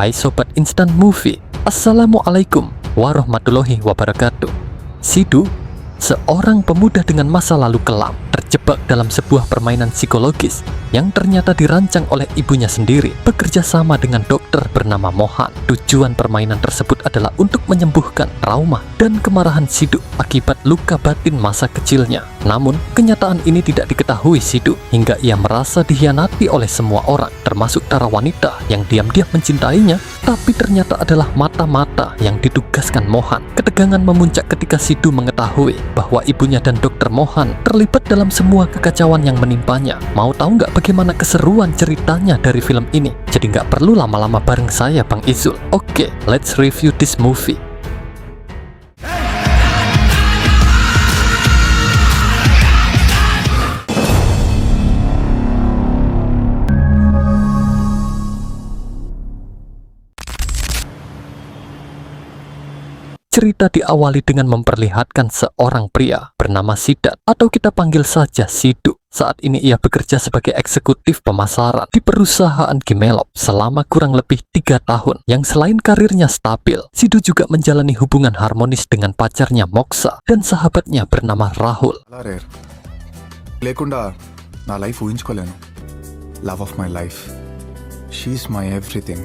Hai Sobat Instant Movie, Assalamualaikum warahmatullahi wabarakatuh. Sidu, seorang pemuda dengan masa lalu kelam, terjebak dalam sebuah permainan psikologis yang ternyata dirancang oleh ibunya sendiri, bekerja sama dengan dokter bernama Mohan. Tujuan permainan tersebut adalah untuk menyembuhkan trauma dan kemarahan Sidu akibat luka batin masa kecilnya. Namun, kenyataan ini tidak diketahui Sidu hingga ia merasa dikhianati oleh semua orang, termasuk para wanita yang diam-diam mencintainya, tapi ternyata adalah mata-mata yang ditugaskan Mohan. Ketegangan memuncak ketika Sidu mengetahui bahwa ibunya dan dokter Mohan terlibat dalam semua kekacauan yang menimpanya. Mau tahu nggak bagaimana keseruan ceritanya dari film ini? Jadi nggak perlu lama-lama bareng saya, Bang Izul. Oke, let's review this movie. Cerita diawali dengan memperlihatkan seorang pria bernama Sidat, atau kita panggil saja Sidu. Saat ini ia bekerja sebagai eksekutif pemasaran di perusahaan Gimelop selama kurang lebih 3 tahun. Yang selain karirnya stabil, Sidu juga menjalani hubungan harmonis dengan pacarnya Moksa dan sahabatnya bernama Rahul. లేకుండా నా లైఫ్ ఊహించుకోలేను. Love of my life. She's my everything.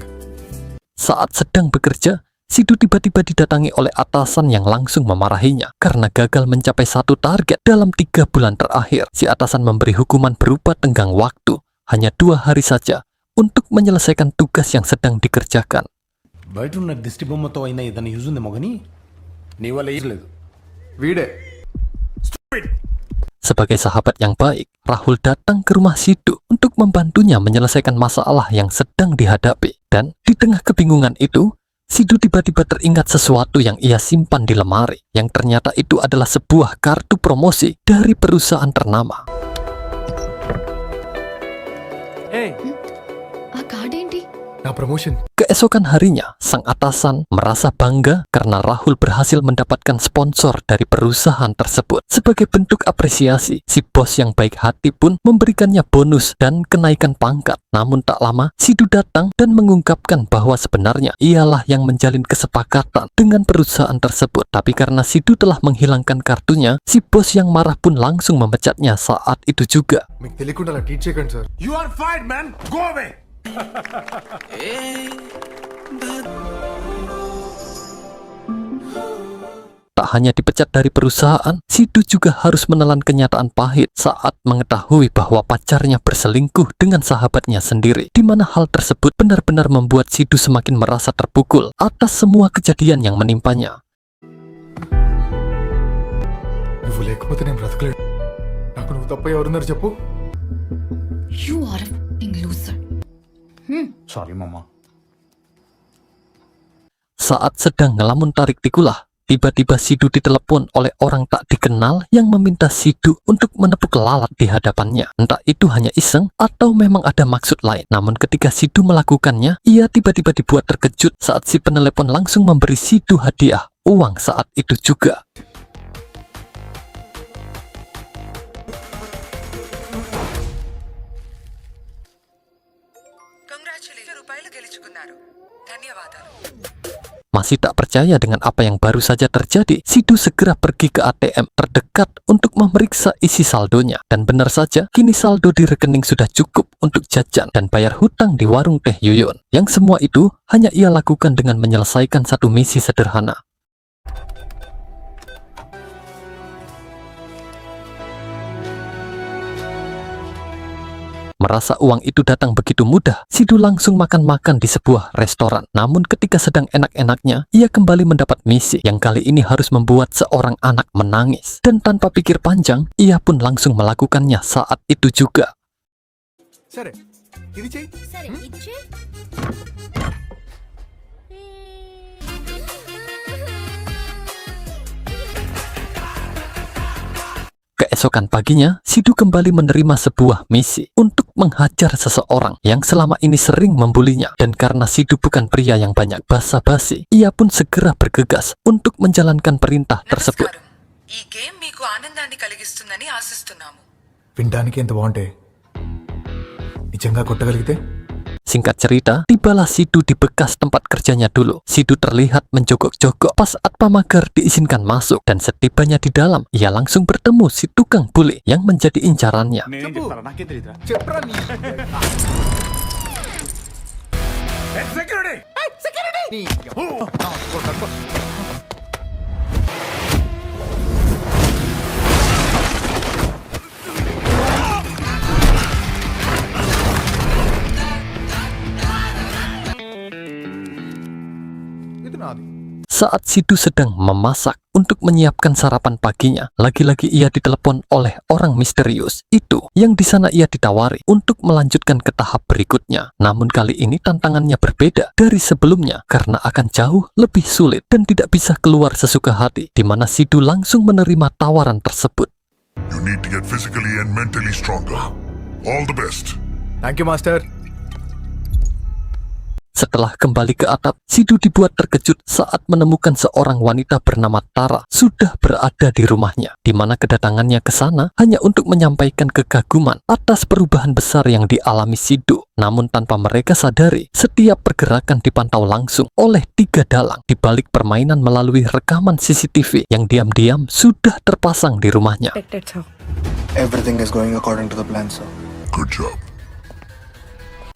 Saat sedang bekerja, Sidu tiba-tiba didatangi oleh atasan yang langsung memarahinya karena gagal mencapai satu target dalam 3 bulan terakhir. Si atasan memberi hukuman berupa tenggang waktu hanya 2 hari saja untuk menyelesaikan tugas yang sedang dikerjakan. బయట ఉన్న దిష్టి బొమ్మతో అయినా ఏదైనా యూజ్ ఉందేమో కానీ నీ వల్ల యూజ్ లేదు. వీడే Sebagai sahabat yang baik, Rahul datang ke rumah Sidu untuk membantunya menyelesaikan masalah yang sedang dihadapi. Dan di tengah kebingungan itu, Sidu tiba-tiba teringat sesuatu yang ia simpan di lemari, yang ternyata itu adalah sebuah kartu promosi dari perusahaan ternama. ఆ కార్డ్ ఏంటి? నా promotion. Keesokan harinya, sang atasan merasa bangga karena Rahul berhasil mendapatkan sponsor dari perusahaan tersebut. Sebagai bentuk apresiasi, si bos yang baik hati pun memberikannya bonus dan kenaikan pangkat. Namun tak lama, Sidu datang dan mengungkapkan bahwa sebenarnya ialah yang menjalin kesepakatan dengan perusahaan tersebut. Tapi karena Sidu telah menghilangkan kartunya, si bos yang marah pun langsung memecatnya saat itu juga. మీకు తెలియకుండా అలా ట్రీట్ చేయకండి sir. You are fired, man. Go away. Tak hanya dipecat dari perusahaan, Sidu juga harus menelan kenyataan pahit saat mengetahui bahwa pacarnya berselingkuh dengan sahabatnya sendiri, di mana hal tersebut benar-benar membuat Sidu semakin merasa terpukul atas semua kejadian yang menimpanya. నువ్వు లేకపోతే నేను బ్రతకలేను. నాకు నువ్వు తప్ప ఎవరున్నారు చెప్పు. You are a fucking loser. Sorry, Mama. Saat sedang ngelamun tarik tikulah, tiba-tiba Sidu ditelepon oleh orang tak dikenal yang meminta Sidu untuk menepuk lalat di hadapannya. Entah itu hanya iseng atau memang ada maksud lain. Namun ketika Sidu melakukannya, ia tiba-tiba dibuat terkejut saat si penelepon langsung memberi Sidu hadiah uang saat itu juga. Masih tak percaya dengan apa yang baru saja terjadi, Sidu segera pergi ke ATM terdekat untuk memeriksa isi saldonya. Dan benar saja, kini saldo di rekening sudah cukup untuk jajan dan bayar hutang di warung Teh Yuyun. Yang semua itu hanya ia lakukan dengan menyelesaikan satu misi sederhana. Merasa uang itu datang begitu mudah, Sidu langsung makan-makan di sebuah restoran. Namun ketika sedang enak-enaknya, ia kembali mendapat misi yang kali ini harus membuat seorang anak menangis. Dan tanpa pikir panjang, ia pun langsung melakukannya saat itu juga. సరే ఇది చెయ్యి. సరే ఇది చేయి. Keesokan paginya, Sidu kembali menerima sebuah misi untuk menghajar seseorang yang selama ini sering membulinya. Dan karena Sidu bukan pria yang banyak basa-basi, ia pun segera bergegas untuk menjalankan perintah tersebut. ఈ గేమ్ మీకు ఆనందాన్ని కలిగిస్తుందని ఆశిస్తున్నాము. వినడానికి ఎంత బాగుంటే నిజంగా కొట్టగలిగితే Singkat cerita, tibalah Sidu di bekas tempat kerjanya dulu. Sidu terlihat menjogok-jogok pas Atmamagar diizinkan masuk, dan setibanya di dalam, ia langsung bertemu si tukang bule yang menjadi incarannya. Itu nadi. Saat Sidu sedang memasak untuk menyiapkan sarapan paginya, lagi-lagi ia ditelepon oleh orang misterius itu yang di sana ia ditawari untuk melanjutkan ke tahap berikutnya. Namun kali ini tantangannya berbeda dari sebelumnya karena akan jauh lebih sulit dan tidak bisa keluar sesuka hati, di mana Sidu langsung menerima tawaran tersebut. You need to get physically and mentally stronger. All the best. Thank you, Master. Setelah kembali ke atap, Sidu dibuat terkejut saat menemukan seorang wanita bernama Tara sudah berada di rumahnya, di mana kedatangannya ke sana hanya untuk menyampaikan kekaguman atas perubahan besar yang dialami Sidu. Namun tanpa mereka sadari, setiap pergerakan dipantau langsung oleh 3 dalang di balik permainan melalui rekaman CCTV yang diam-diam sudah terpasang di rumahnya. Everything is going according to the plan, sir. Good job.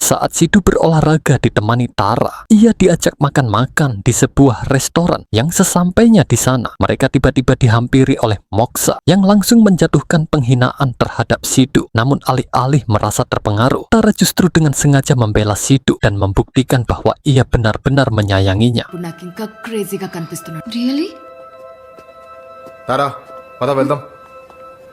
Saat Sidu berolahraga ditemani Tara, ia diajak makan-makan di sebuah restoran yang sesampainya di sana, mereka tiba-tiba dihampiri oleh Moksa yang langsung menjatuhkan penghinaan terhadap Sidu. Namun alih-alih merasa terpengaruh, Tara justru dengan sengaja membela Sidu dan membuktikan bahwa ia benar-benar menyayanginya. నాకు ఇంకా క్రేజీగా కనిపిస్తున్నాడు. Really? Tara, pada వెళ్దాం.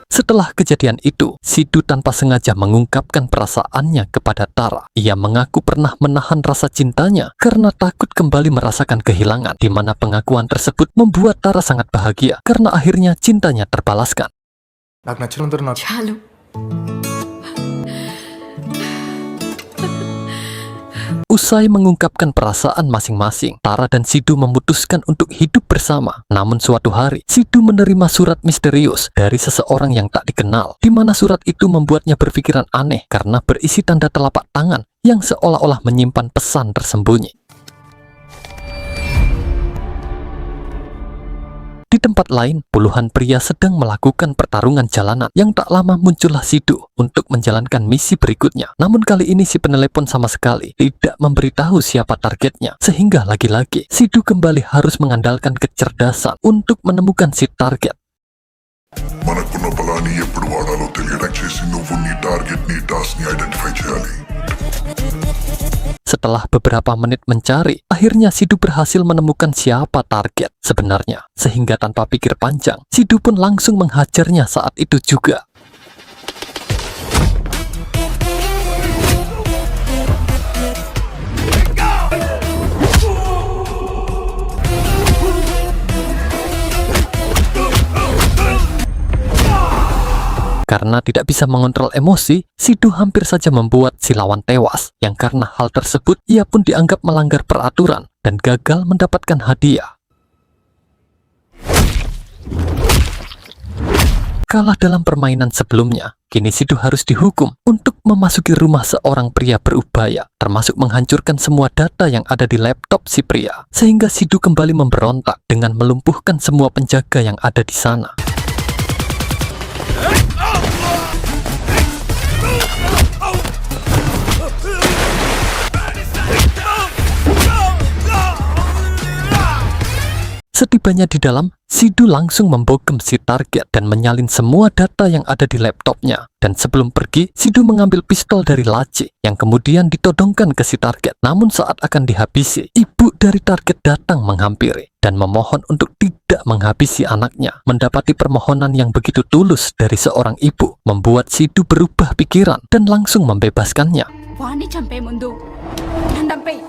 Setelah kejadian itu, Sidu tanpa sengaja mengungkapkan perasaannya kepada Tara. Ia mengaku pernah menahan rasa cintanya karena takut kembali merasakan kehilangan, di mana pengakuan tersebut membuat Tara sangat bahagia karena akhirnya cintanya terbalaskan. నాకు నచ్చినందరూ నాకు చాలు. Usai mengungkapkan perasaan masing-masing, Tara dan Sidu memutuskan untuk hidup bersama. Namun suatu hari, Sidu menerima surat misterius dari seseorang yang tak dikenal, di mana surat itu membuatnya berpikiran aneh karena berisi tanda telapak tangan yang seolah-olah menyimpan pesan tersembunyi. Di tempat lain, puluhan pria sedang melakukan pertarungan jalanan yang tak lama muncullah Sidu untuk menjalankan misi berikutnya. Namun kali ini si penelepon sama sekali tidak memberitahu siapa targetnya, sehingga lagi-lagi Sidu kembali harus mengandalkan kecerdasan untuk menemukan si target. మనకున్న బలాన్ని ఎప్పుడు వాడాలో తెలియడం చేసి నువ్వు నీ టార్గెట్ ని టాస్క్ ని ఐడెంటిఫై చేయాలి. Setelah beberapa menit mencari, akhirnya Sidu berhasil menemukan siapa target sebenarnya. Sehingga tanpa pikir panjang, Sidu pun langsung menghajarnya saat itu juga. Karena tidak bisa mengontrol emosi, Sidu hampir saja membuat si lawan tewas, yang karena hal tersebut ia pun dianggap melanggar peraturan dan gagal mendapatkan hadiah. Kalah dalam permainan sebelumnya, kini Sidu harus dihukum untuk memasuki rumah seorang pria berubaya, termasuk menghancurkan semua data yang ada di laptop si pria, sehingga Sidu kembali memberontak dengan melumpuhkan semua penjaga yang ada di sana. Setibanya di dalam, Sidu langsung membogem si target dan menyalin semua data yang ada di laptopnya. Dan sebelum pergi, Sidu mengambil pistol dari laci yang kemudian ditodongkan ke si target. Namun saat akan dihabisi, ibu dari target datang menghampiri dan memohon untuk tidak menghabisi anaknya. Mendapati permohonan yang begitu tulus dari seorang ibu membuat Sidu berubah pikiran dan langsung membebaskannya. వాణ్ణి చంపే ముందు నన్ను చంపేయ్.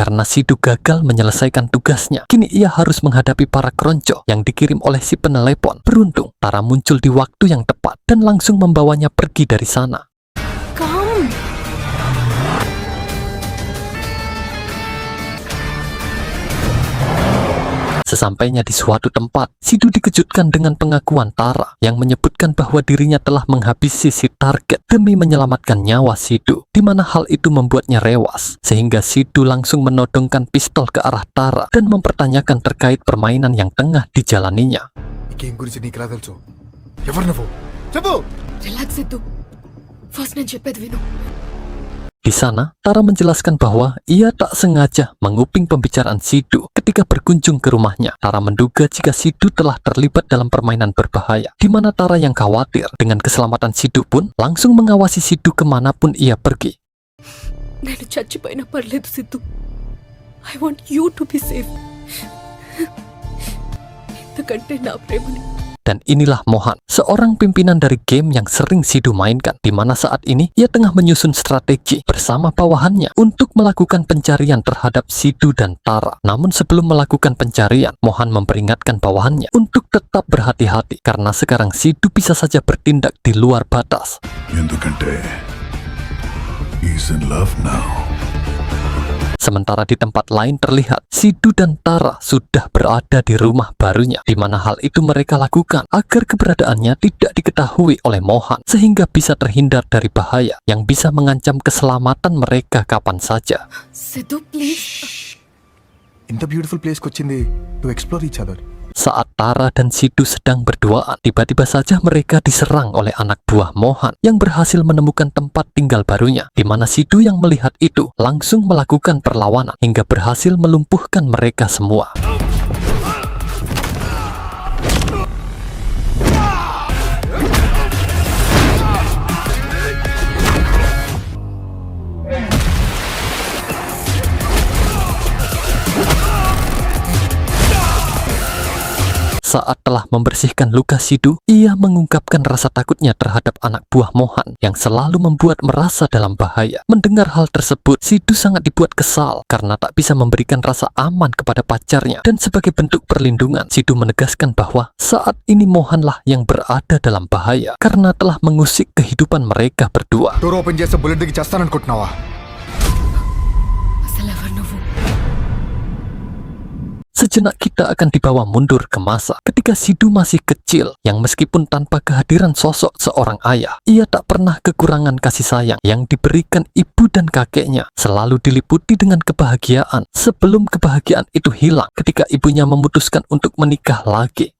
Karena Sidu gagal menyelesaikan tugasnya, kini ia harus menghadapi para keronco yang dikirim oleh si penelepon. Beruntung, Tara muncul di waktu yang tepat dan langsung membawanya pergi dari sana. Come. Sesampainya di suatu tempat, Sidu dikejutkan dengan pengakuan Tara yang menyebutkan bahwa dirinya telah menghabisi si target demi menyelamatkan nyawa Sidu, di mana hal itu membuatnya rewas, sehingga Sidu langsung menodongkan pistol ke arah Tara dan mempertanyakan terkait permainan yang tengah dijalaninya. ఈ గేమ్ గురించి నీకు ఎలా తెలుసు? ఎవరు నువ్వు? చెప్పు. రిలాక్స్ సిద్ధు ఫస్ట్ నేను చెప్పేది విను Di sana, Tara menjelaskan bahwa ia tak sengaja menguping pembicaraan Sidu ketika berkunjung ke rumahnya. Tara menduga jika Sidu telah terlibat dalam permainan berbahaya, di mana Tara yang khawatir dengan keselamatan Sidu pun langsung mengawasi Sidu kemanapun ia pergi. నేను చచ్చిపోయినా పర్లేదు Siddhu I want you to be safe ఎందుకంటే నా ప్రేమని Dan inilah Mohan, seorang pimpinan dari game yang sering Sidu mainkan, di mana saat ini ia tengah menyusun strategi bersama bawahannya untuk melakukan pencarian terhadap Sidu dan Tara. Namun sebelum melakukan pencarian, Mohan memperingatkan bawahannya untuk tetap berhati-hati karena sekarang Sidu bisa saja bertindak di luar batas. ఎందుకంటే he's in love now. Sementara di tempat lain terlihat Sidu dan Tara sudah berada di rumah barunya, di mana hal itu mereka lakukan agar keberadaannya tidak diketahui oleh Mohan sehingga bisa terhindar dari bahaya yang bisa mengancam keselamatan mereka kapan saja. Siddhu please ఇంత beautiful ప్లేస్కి వచ్చింది to explore each other. Saat Tara dan Sidu sedang berduaan, tiba-tiba saja mereka diserang oleh anak buah Mohan yang berhasil menemukan tempat tinggal barunya, di mana Sidu yang melihat itu langsung melakukan perlawanan hingga berhasil melumpuhkan mereka semua. Saat telah membersihkan luka Sidu, ia mengungkapkan rasa takutnya terhadap anak buah Mohan yang selalu membuat merasa dalam bahaya. Mendengar hal tersebut, Sidu sangat dibuat kesal karena tak bisa memberikan rasa aman kepada pacarnya. Dan sebagai bentuk perlindungan, Sidu menegaskan bahwa saat ini Mohanlah yang berada dalam bahaya karena telah mengusik kehidupan mereka berdua. Door open చేస్తే బుల్లెట్ దిగి చేస్తాననుకుంటున్నావా? అసలు ఎవరు నువ్వు Sejenak kita akan dibawa mundur ke masa ketika Sidu masih kecil, yang meskipun tanpa kehadiran sosok seorang ayah, ia tak pernah kekurangan kasih sayang yang diberikan ibu dan kakeknya, selalu diliputi dengan kebahagiaan sebelum kebahagiaan itu hilang ketika ibunya memutuskan untuk menikah lagi.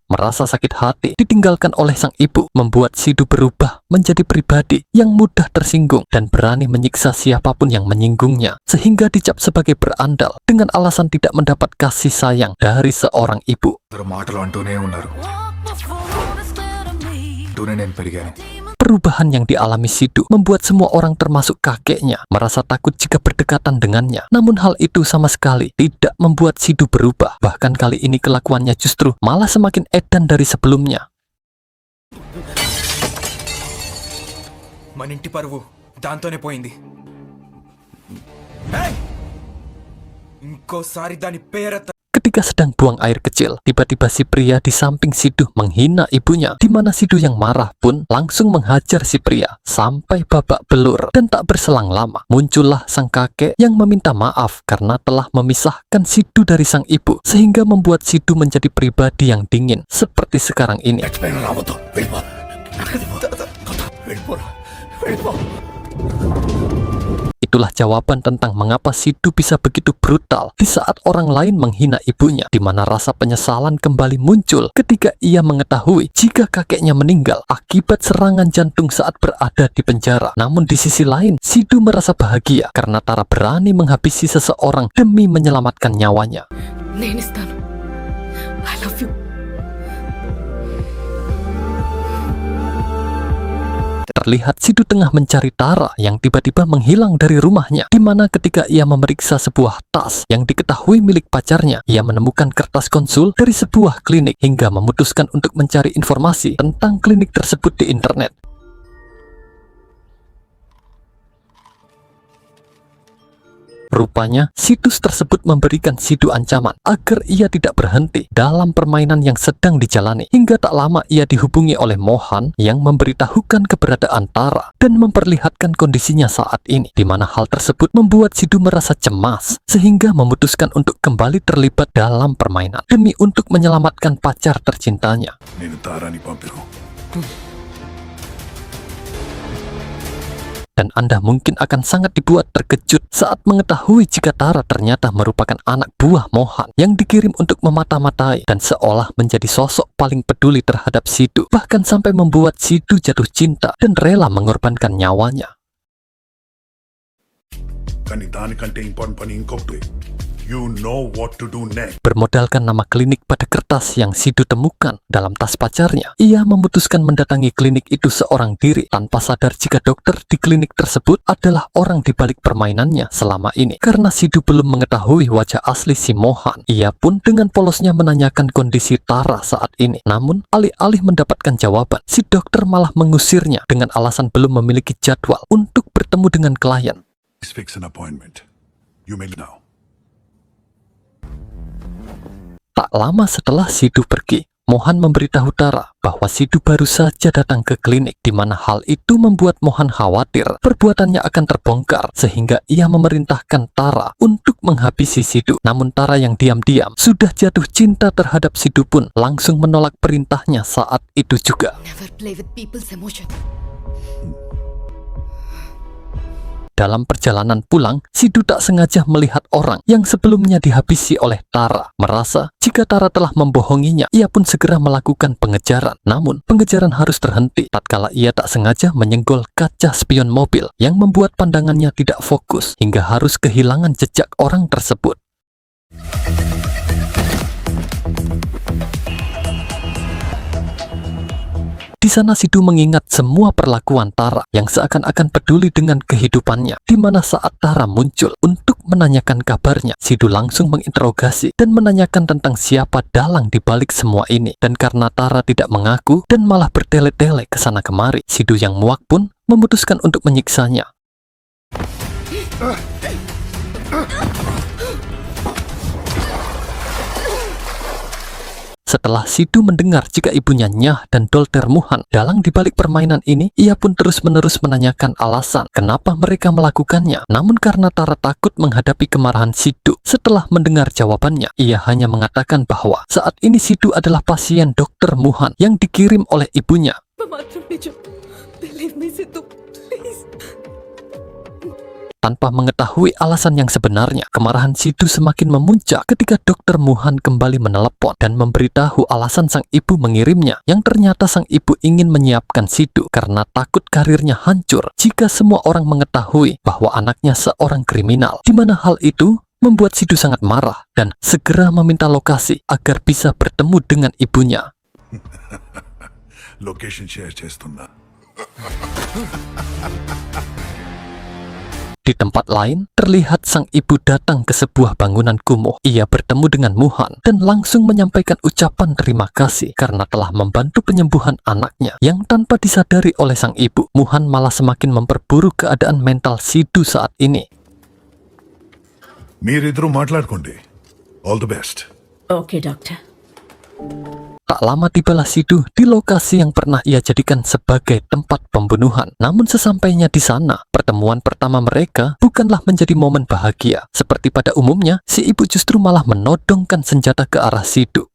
Merasa sakit hati ditinggalkan oleh sang ibu membuat Sidu berubah menjadi pribadi yang mudah tersinggung dan berani menyiksa siapapun yang menyinggungnya, sehingga dicap sebagai berandal dengan alasan tidak mendapat kasih sayang dari seorang ibu. అందరూ మాటలు అంటూనే ఉన్నారు. అంటూనే నేను పెరిగాను. Perubahan yang dialami Sidu membuat semua orang termasuk kakeknya merasa takut jika berdekatan dengannya. Namun hal itu sama sekali tidak membuat Sidu berubah. Bahkan kali ini kelakuannya justru malah semakin edan dari sebelumnya. మన ఇంటి పరువు దాంతోనే పోయింది. ఇంకోసారి దాని పేరెత్త. Ketika sedang buang air kecil, tiba-tiba si pria di samping Sidu menghina ibunya, di mana Sidu yang marah pun langsung menghajar si pria sampai babak belur. Dan tak berselang lama, muncullah sang kakek yang meminta maaf karena telah memisahkan Sidu dari sang ibu, sehingga membuat Sidu menjadi pribadi yang dingin seperti sekarang ini. Itulah jawaban tentang mengapa Sidu bisa begitu brutal di saat orang lain menghina ibunya, di mana rasa penyesalan kembali muncul ketika ia mengetahui jika kakeknya meninggal akibat serangan jantung saat berada di penjara. Namun di sisi lain, Sidu merasa bahagia karena Tara berani menghabisi seseorang demi menyelamatkan nyawanya. నేను ఇస్తాను I love you Terlihat Sidu tengah mencari Tara yang tiba-tiba menghilang dari rumahnya, di mana ketika ia memeriksa sebuah tas yang diketahui milik pacarnya, ia menemukan kertas konsul dari sebuah klinik hingga memutuskan untuk mencari informasi tentang klinik tersebut di internet. Rupanya, situs tersebut memberikan Sidhu ancaman agar ia tidak berhenti dalam permainan yang sedang dijalani. Hingga tak lama ia dihubungi oleh Mohan yang memberitahukan keberadaan Tara dan memperlihatkan kondisinya saat ini, di mana hal tersebut membuat Sidhu merasa cemas sehingga memutuskan untuk kembali terlibat dalam permainan demi untuk menyelamatkan pacar tercintanya. నేను తారాని పంపాను. Dan Anda mungkin akan sangat dibuat terkejut saat mengetahui jika Tara ternyata merupakan anak buah Mohan yang dikirim untuk memata-matai dan seolah menjadi sosok paling peduli terhadap Sidhu, bahkan sampai membuat Sidhu jatuh cinta dan rela mengorbankan nyawanya. కానీ దానికంటే ఇంపార్టెంట్ పని ఇంకొకటి. You know what to do next. Bermodalkan nama klinik pada kertas yang Sidhu temukan dalam tas pacarnya, ia memutuskan mendatangi klinik itu seorang diri tanpa sadar jika dokter di klinik tersebut adalah orang di balik permainannya selama ini. Karena Sidhu belum mengetahui wajah asli si Mohan, ia pun dengan polosnya menanyakan kondisi Tara saat ini. Namun, alih-alih mendapatkan jawaban, si dokter malah mengusirnya dengan alasan belum memiliki jadwal untuk bertemu dengan klien. Please fix an appointment. You may now. Tak lama setelah Sidhu pergi, Mohan memberitahu Tara bahwa Sidhu baru saja datang ke klinik, di mana hal itu membuat Mohan khawatir perbuatannya akan terbongkar sehingga ia memerintahkan Tara untuk menghabisi Sidhu. Namun Tara yang diam-diam sudah jatuh cinta terhadap Sidhu pun langsung menolak perintahnya saat itu juga. Never play with people's emotion. Dalam perjalanan pulang, Sidhu tak sengaja melihat orang yang sebelumnya dihabisi oleh Tara. Merasa jika Tara telah membohonginya, ia pun segera melakukan pengejaran. Namun, pengejaran harus terhenti tatkala ia tak sengaja menyenggol kaca spion mobil yang membuat pandangannya tidak fokus hingga harus kehilangan jejak orang tersebut. Di sana Sidhu mengingat semua perlakuan Tara yang seakan-akan peduli dengan kehidupannya, di mana saat Tara muncul untuk menanyakan kabarnya, Sidhu langsung menginterogasi dan menanyakan tentang siapa dalang di balik semua ini. Dan karena Tara tidak mengaku dan malah bertele-tele ke sana kemari, Sidhu yang muak pun memutuskan untuk menyiksanya. Setelah Sidhu mendengar jika ibunya Nyah dan Dolter Mohan dalang di balik permainan ini, ia pun terus-menerus menanyakan alasan kenapa mereka melakukannya. Namun karena Tara takut menghadapi kemarahan Sidhu, setelah mendengar jawabannya, ia hanya mengatakan bahwa saat ini Sidhu adalah pasien Dokter Mohan yang dikirim oleh ibunya. మాత్రం నిజం. Believe me, Sidhu. Please. Tanpa mengetahui alasan yang sebenarnya, kemarahan Sidhu semakin memuncak ketika Dokter Mohan kembali menelepon dan memberitahu alasan sang ibu mengirimnya, yang ternyata sang ibu ingin menyiapkan Sidhu karena takut karirnya hancur jika semua orang mengetahui bahwa anaknya seorang kriminal, di mana hal itu membuat Sidhu sangat marah dan segera meminta lokasi agar bisa bertemu dengan ibunya. Location share చేస్తున్నా. Di tempat lain, terlihat sang ibu datang ke sebuah bangunan kumuh. Ia bertemu dengan Mohan dan langsung menyampaikan ucapan terima kasih karena telah membantu penyembuhan anaknya. Yang tanpa disadari oleh sang ibu, Mohan malah semakin memperburuk keadaan mental Sidhu saat ini. మీరిద్దరూ మాట్లాడుకోండి. All the best. Okay doctor. Tak lama tibalah Sidhu di lokasi yang pernah ia jadikan sebagai tempat pembunuhan. Namun sesampainya di sana, pertemuan pertama mereka bukanlah menjadi momen bahagia. Seperti pada umumnya, si ibu justru malah menodongkan senjata ke arah Sidhu.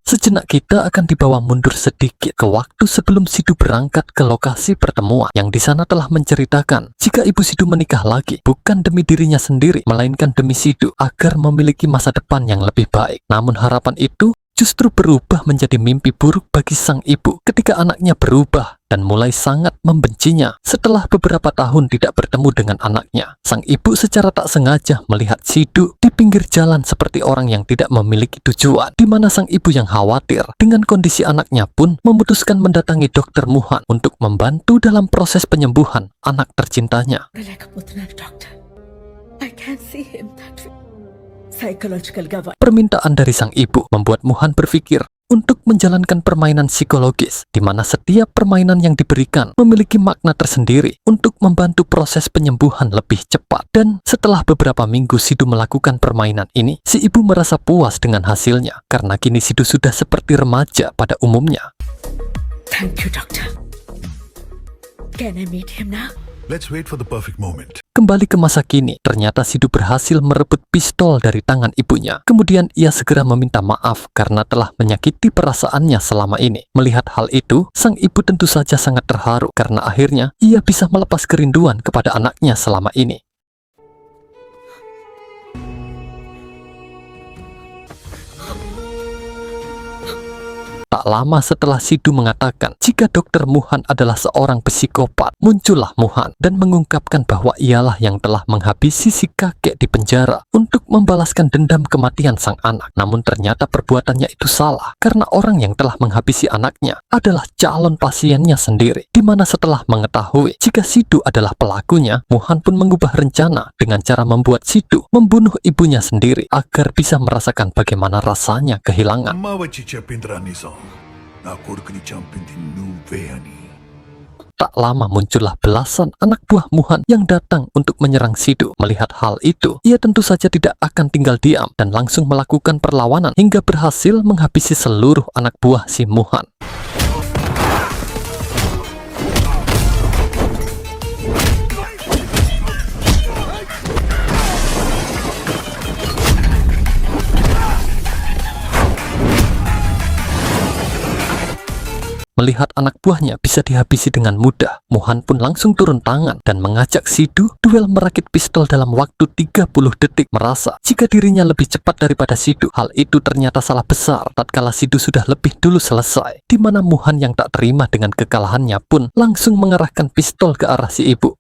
Sejenak kita akan dibawa mundur sedikit ke waktu sebelum Sidhu berangkat ke lokasi pertemuan, yang di sana telah menceritakan jika ibu Sidhu menikah lagi bukan demi dirinya sendiri, melainkan demi Sidhu agar memiliki masa depan yang lebih baik. Namun harapan itu justru berubah menjadi mimpi buruk bagi sang ibu ketika anaknya berubah dan mulai sangat membencinya. Setelah beberapa tahun tidak bertemu dengan anaknya, sang ibu secara tak sengaja melihat Sidhu di pinggir jalan seperti orang yang tidak memiliki tujuan, di mana sang ibu yang khawatir dengan kondisi anaknya pun memutuskan mendatangi Dokter Mohan untuk membantu dalam proses penyembuhan anak tercintanya. లేకపోతున్నాను doctor. I can't see him that way. Psychological గా Permintaan dari sang ibu membuat Mohan berpikir untuk menjalankan permainan psikologis, di mana setiap permainan yang diberikan memiliki makna tersendiri untuk membantu proses penyembuhan lebih cepat. Dan setelah beberapa minggu Sidu melakukan permainan ini, si ibu merasa puas dengan hasilnya, karena kini Sidu sudah seperti remaja pada umumnya. Thank you, doctor. Can I meet him now? Let's wait for the perfect moment. Kembali ke masa kini, ternyata Sidu berhasil merebut pistol dari tangan ibunya. Kemudian ia segera meminta maaf karena telah menyakiti perasaannya selama ini. Melihat hal itu, sang ibu tentu saja sangat terharu karena akhirnya ia bisa melepas kerinduan kepada anaknya selama ini. Tak lama setelah Sidu mengatakan jika Dr. Muhan adalah seorang psikopat, muncullah Muhan dan mengungkapkan bahwa ialah yang telah menghabisi si kakek di penjara untuk membalaskan dendam kematian sang anak. Namun ternyata perbuatannya itu salah karena orang yang telah menghabisi anaknya adalah calon pasiennya sendiri. Di mana setelah mengetahui jika Sidu adalah pelakunya, Muhan pun mengubah rencana dengan cara membuat Sidu membunuh ibunya sendiri agar bisa merasakan bagaimana rasanya kehilangan. అమ్మ వచ్చి చెప్పిందిరా నిజం నా కొడుకుని చంపింది నువ్వే అని Tak lama muncullah belasan anak buah Muhan yang datang untuk menyerang Sidu. Melihat hal itu, ia tentu saja tidak akan tinggal diam dan langsung melakukan perlawanan hingga berhasil menghabisi seluruh anak buah si Muhan. Melihat anak buahnya bisa dihabisi dengan mudah, Muhan pun langsung turun tangan dan mengajak Sidu duel merakit pistol dalam waktu 30 detik. Merasa jika dirinya lebih cepat daripada Sidu, hal itu ternyata salah besar tatkala Sidu sudah lebih dulu selesai. Di mana Muhan yang tak terima dengan kekalahannya pun langsung mengerahkan pistol ke arah si ibu.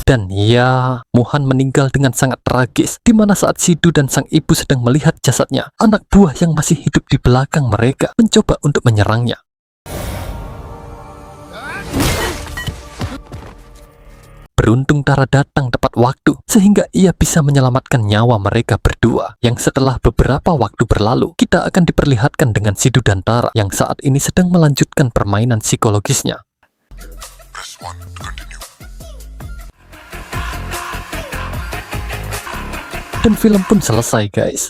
Dan ya, Muhan meninggal dengan sangat tragis, di mana saat Sidu dan sang ibu sedang melihat jasadnya, anak buah yang masih hidup di belakang mereka mencoba untuk menyerangnya. Beruntung Tara datang tepat waktu, sehingga ia bisa menyelamatkan nyawa mereka berdua, yang setelah beberapa waktu berlalu, kita akan diperlihatkan dengan Sidu dan Tara, yang saat ini sedang melanjutkan permainan psikologisnya. Press 1 to continue. Dan film pun selesai guys.